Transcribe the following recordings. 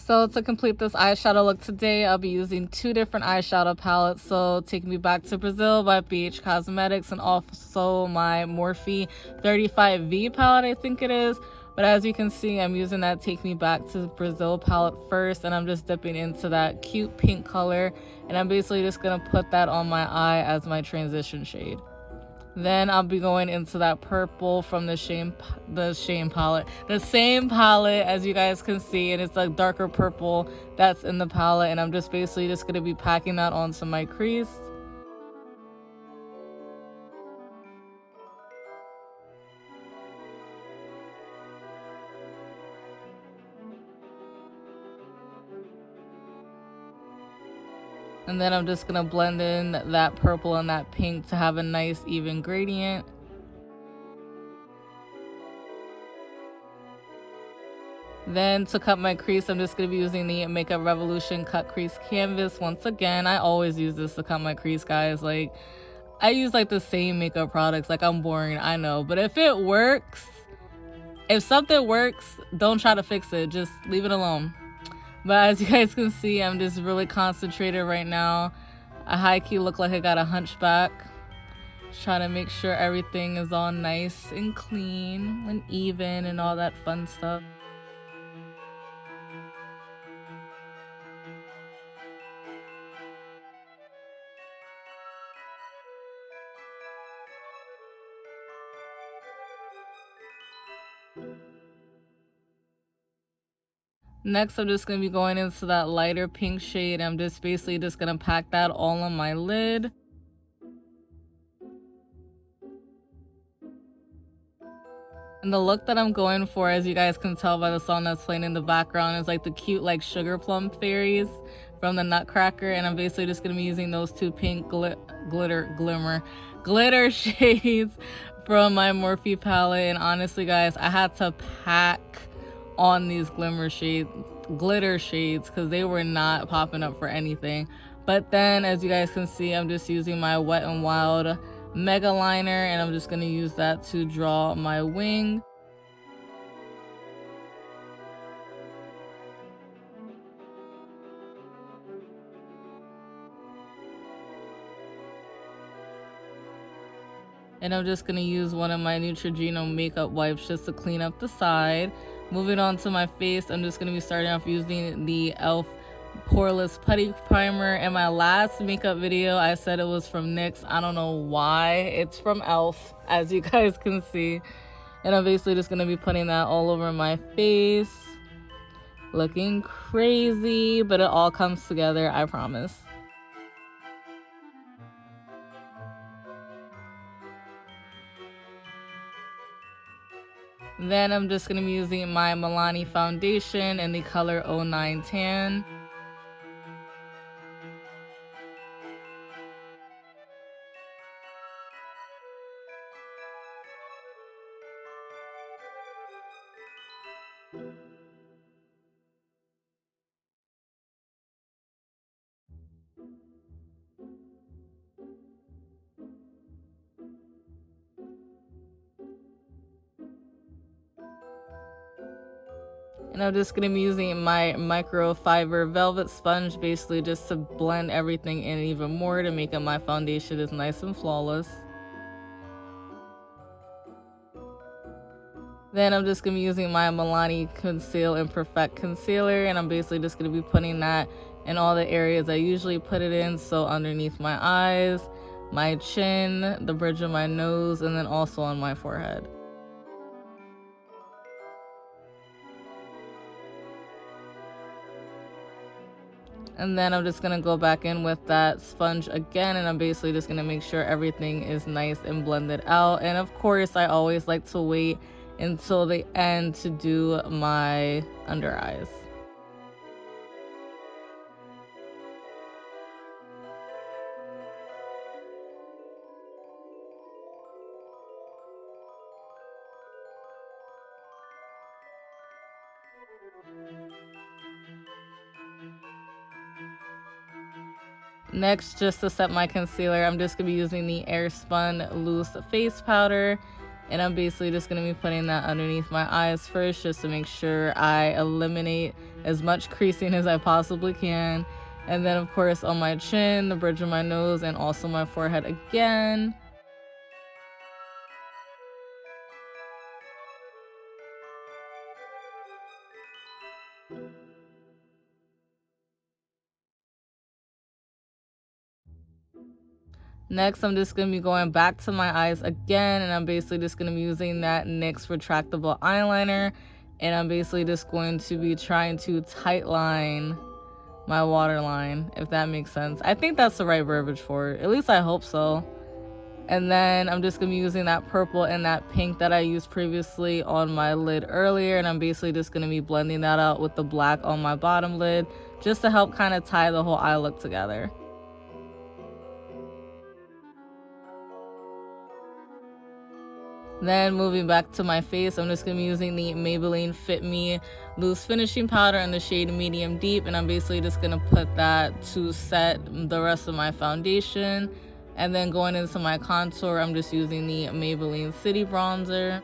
So to complete this eyeshadow look today, I'll be using two different eyeshadow palettes. So Take Me Back to Brazil by BH Cosmetics, and also my Morphe 35V palette, I think it is. But as you can see, I'm using that Take Me Back to Brazil palette first, and I'm just dipping into that cute pink color, and I'm basically just gonna put that on my eye as my transition shade. Then I'll be going into that purple from the same palette, the same palette as you guys can see, and it's a darker purple that's in the palette, and I'm just basically just going to be packing that onto my crease. And then I'm just going to blend in that purple and that pink to have a nice even gradient. Then to cut my crease, I'm just going to be using the Makeup Revolution Cut Crease Canvas. Once again, I always use this to cut my crease, guys. Like, I use like the same makeup products. Like, I'm boring, I know. But if it works, if something works, don't try to fix it. Just leave it alone. But as you guys can see, I'm just really concentrated right now. I high-key look like I got a hunchback. Just trying to make sure everything is all nice and clean and even and all that fun stuff. Next, I'm just going to be going into that lighter pink shade. I'm just basically just going to pack that all on my lid. And the look that I'm going for, as you guys can tell by the song that's playing in the background, is like the cute like sugar plum fairies from the Nutcracker. And I'm basically just going to be using those two pink glitter shades from my Morphe palette. And honestly, guys, I had to pack on these glitter shades because they were not popping up for anything. But then, as you guys can see, I'm just using my Wet n Wild Mega Liner, and I'm just going to use that to draw my wing. And I'm just going to use one of my Neutrogena makeup wipes just to clean up the side. Moving on to my face, I'm just going to be starting off using the e.l.f. Poreless Putty Primer. In my last makeup video, I said it was from NYX. I don't know why. It's from e.l.f., as you guys can see. And I'm basically just going to be putting that all over my face. Looking crazy, but it all comes together, I promise. Then I'm just going to be using my Milani foundation in the color 09 Tan. And I'm just going to be using my microfiber velvet sponge, basically just to blend everything in even more to make my foundation is nice and flawless. Then I'm just going to be using my Milani Conceal and Perfect Concealer, and I'm basically just going to be putting that in all the areas I usually put it in. So underneath my eyes, my chin, the bridge of my nose, and then also on my forehead. And then I'm just going to go back in with that sponge again, and I'm basically just going to make sure everything is nice and blended out. And of course, I always like to wait until the end to do my under eyes. Next, just to set my concealer, I'm just going to be using the Airspun Loose Face Powder. And I'm basically just going to be putting that underneath my eyes first, just to make sure I eliminate as much creasing as I possibly can. And then of course on my chin, the bridge of my nose, and also my forehead again. Next, I'm just going to be going back to my eyes again, and I'm basically just going to be using that NYX retractable eyeliner, and I'm basically just going to be trying to tight line my waterline, if that makes sense. I think that's the right verbiage for it. At least I hope so. And then I'm just going to be using that purple and that pink that I used previously on my lid earlier, and I'm basically just going to be blending that out with the black on my bottom lid, just to help kind of tie the whole eye look together. Then moving back to my face, I'm just going to be using the Maybelline Fit Me Loose Finishing Powder in the shade Medium Deep. And I'm basically just going to put that to set the rest of my foundation. And then going into my contour, I'm just using the Maybelline City Bronzer.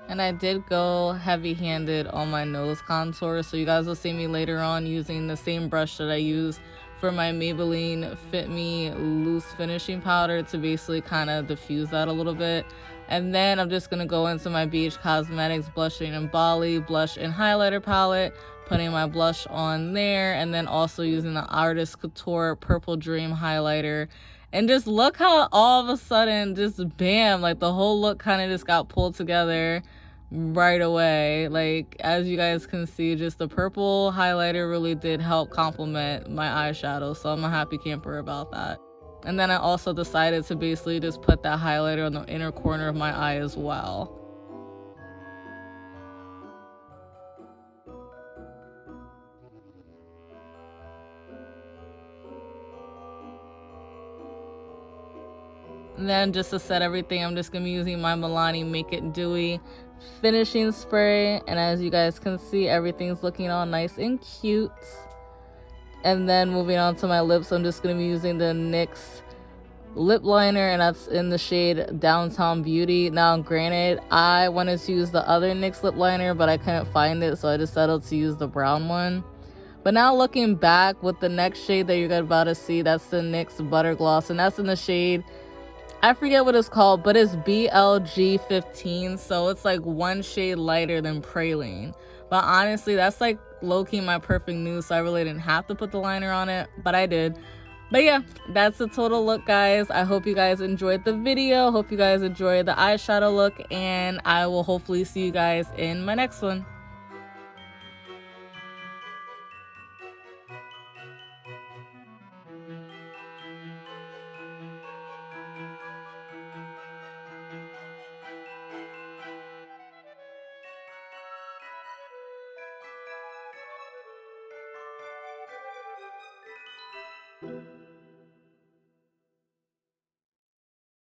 And I did go heavy-handed on my nose contour, so you guys will see me later on using the same brush that I use for my Maybelline Fit Me Loose Finishing Powder to basically kind of diffuse that a little bit. And then I'm just going to go into my BH Cosmetics Blushing in Bali Blush and Highlighter Palette, putting my blush on there, and then also using the Artist Couture Purple Dream Highlighter. And just look how all of a sudden, just bam, like the whole look kind of just got pulled together right away. Like, as you guys can see, just the purple highlighter really did help complement my eyeshadow, so I'm a happy camper about that. And then I also decided to basically just put that highlighter on the inner corner of my eye as well. And then just to set everything, I'm just going to be using my Milani Make It Dewy finishing spray, and as you guys can see, everything's looking all nice and cute. And then moving on to my lips, I'm just going to be using the NYX lip liner, and that's in the shade Downtown Beauty. Now granted, I wanted to use the other NYX lip liner, but I couldn't find it, so I just settled to use the brown one. But now looking back, with the next shade that you're about to see, that's the NYX Butter Gloss, and that's in the shade, I forget what it's called, but it's BLG15, so it's like one shade lighter than Praline. But honestly, that's like low-key my perfect nude, so I really didn't have to put the liner on it, but I did. But yeah, that's the total look, guys. I hope you guys enjoyed the video. Hope you guys enjoyed the eyeshadow look, and I will hopefully see you guys in my next one.